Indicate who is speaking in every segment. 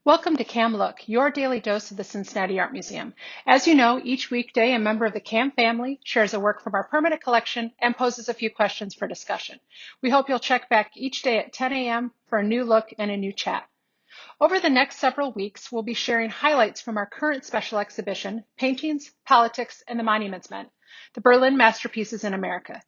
Speaker 1: Welcome to CAM Look, your daily dose of the Cincinnati Art Museum. As you know, each weekday, a member of the CAM family shares a work from our permanent collection and poses a few questions for discussion. We hope you'll check back each day at 10 a.m. for a new look and a new chat. Over the next several weeks, we'll be sharing highlights from our current special exhibition, Paintings, Politics, and the Monuments Men, the Berlin Masterpieces in America.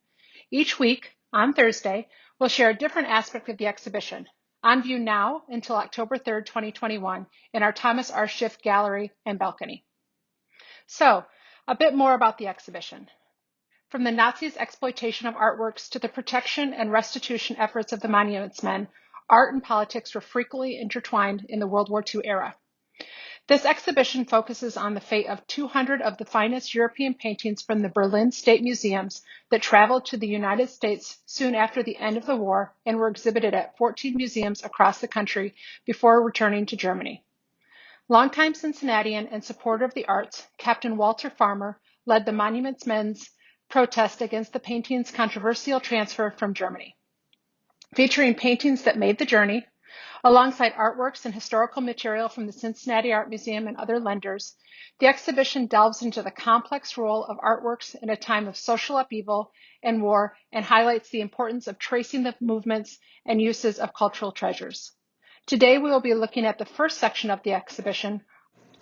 Speaker 1: Each week, on Thursday, we'll share a different aspect of the exhibition, on view now until October 3rd, 2021, in our Thomas R. Schiff Gallery and Balcony. So, a bit more about the exhibition. From the Nazis' exploitation of artworks to the protection and restitution efforts of the Monuments Men, art and politics were frequently intertwined in the World War II era. This exhibition focuses on the fate of 200 of the finest European paintings from the Berlin State Museums that traveled to the United States soon after the end of the war and were exhibited at 14 museums across the country before returning to Germany. Longtime Cincinnatian and supporter of the arts, Captain Walter Farmer led the Monuments Men's protest against the painting's controversial transfer from Germany. Featuring paintings that made the journey, alongside artworks and historical material from the Cincinnati Art Museum and other lenders, the exhibition delves into the complex role of artworks in a time of social upheaval and war and highlights the importance of tracing the movements and uses of cultural treasures. Today, we will be looking at the first section of the exhibition,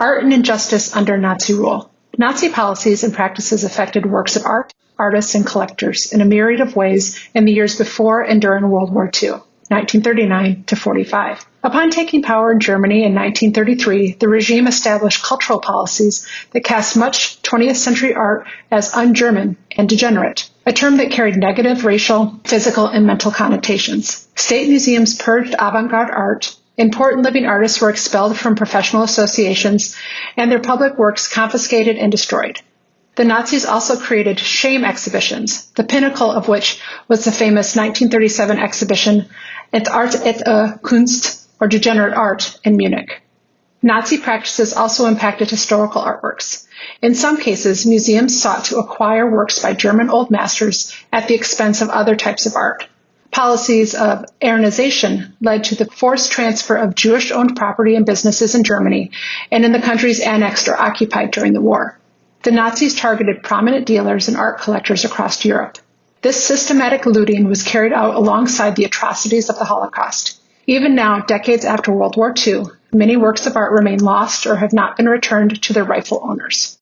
Speaker 1: Art and Injustice Under Nazi Rule. Nazi policies and practices affected works of art, artists, and collectors in a myriad of ways in the years before and during World War II. 1939 to 45. Upon taking power in Germany in 1933, the regime established cultural policies that cast much 20th century art as un-German and degenerate, a term that carried negative racial, physical, and mental connotations. State museums purged avant-garde art, important living artists were expelled from professional associations, and their public works confiscated and destroyed. The Nazis also created shame exhibitions, the pinnacle of which was the famous 1937 exhibition Art et Kunst, or Degenerate Art, in Munich. Nazi practices also impacted historical artworks. In some cases, museums sought to acquire works by German old masters at the expense of other types of art. Policies of Aryanization led to the forced transfer of Jewish-owned property and businesses in Germany and in the countries annexed or occupied during the war. The Nazis targeted prominent dealers and art collectors across Europe. This systematic looting was carried out alongside the atrocities of the Holocaust. Even now, decades after World War II, many works of art remain lost or have not been returned to their rightful owners.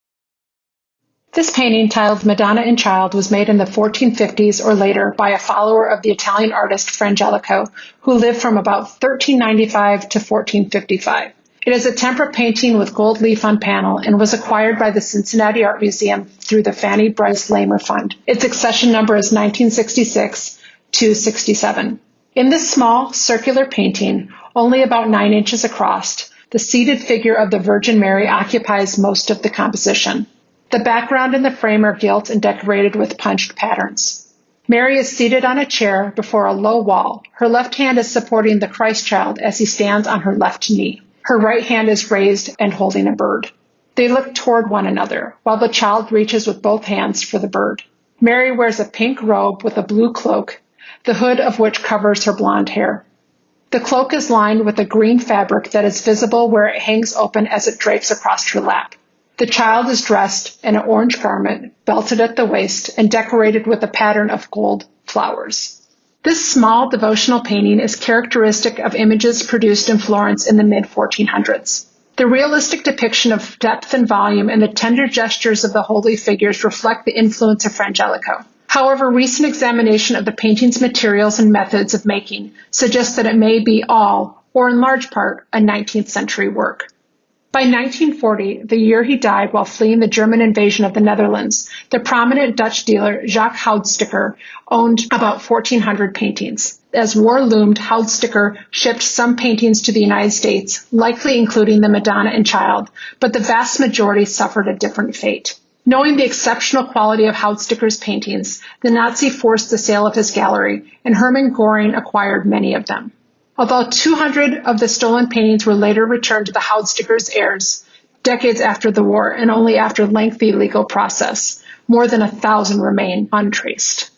Speaker 1: This painting, titled Madonna and Child, was made in the 1450s or later by a follower of the Italian artist Frangelico, who lived from about 1395 to 1455. It is a tempera painting with gold leaf on panel and was acquired by the Cincinnati Art Museum through the Fanny Bryce Lamer Fund. Its accession number is 1966 to 67. In this small, circular painting, only about 9 inches across, the seated figure of the Virgin Mary occupies most of the composition. The background and the frame are gilt and decorated with punched patterns. Mary is seated on a chair before a low wall. Her left hand is supporting the Christ child as he stands on her left knee. Her right hand is raised and holding a bird. They look toward one another, while the child reaches with both hands for the bird. Mary wears a pink robe with a blue cloak, the hood of which covers her blonde hair. The cloak is lined with a green fabric that is visible where it hangs open as it drapes across her lap. The child is dressed in an orange garment, belted at the waist, and decorated with a pattern of gold flowers. This small devotional painting is characteristic of images produced in Florence in the mid-1400s. The realistic depiction of depth and volume and the tender gestures of the holy figures reflect the influence of Frangelico. However, recent examination of the painting's materials and methods of making suggests that it may be all, or in large part, a 19th century work. By 1940, the year he died while fleeing the German invasion of the Netherlands, the prominent Dutch dealer Jacques Houdstikker owned about 1,400 paintings. As war loomed, Houdstikker shipped some paintings to the United States, likely including the Madonna and Child, but the vast majority suffered a different fate. Knowing the exceptional quality of Houdstikker's paintings, the Nazi forced the sale of his gallery, and Hermann Göring acquired many of them. Although 200 of the stolen paintings were later returned to the Houdstikker's heirs, decades after the war and only after lengthy legal process, more than 1,000 remain untraced.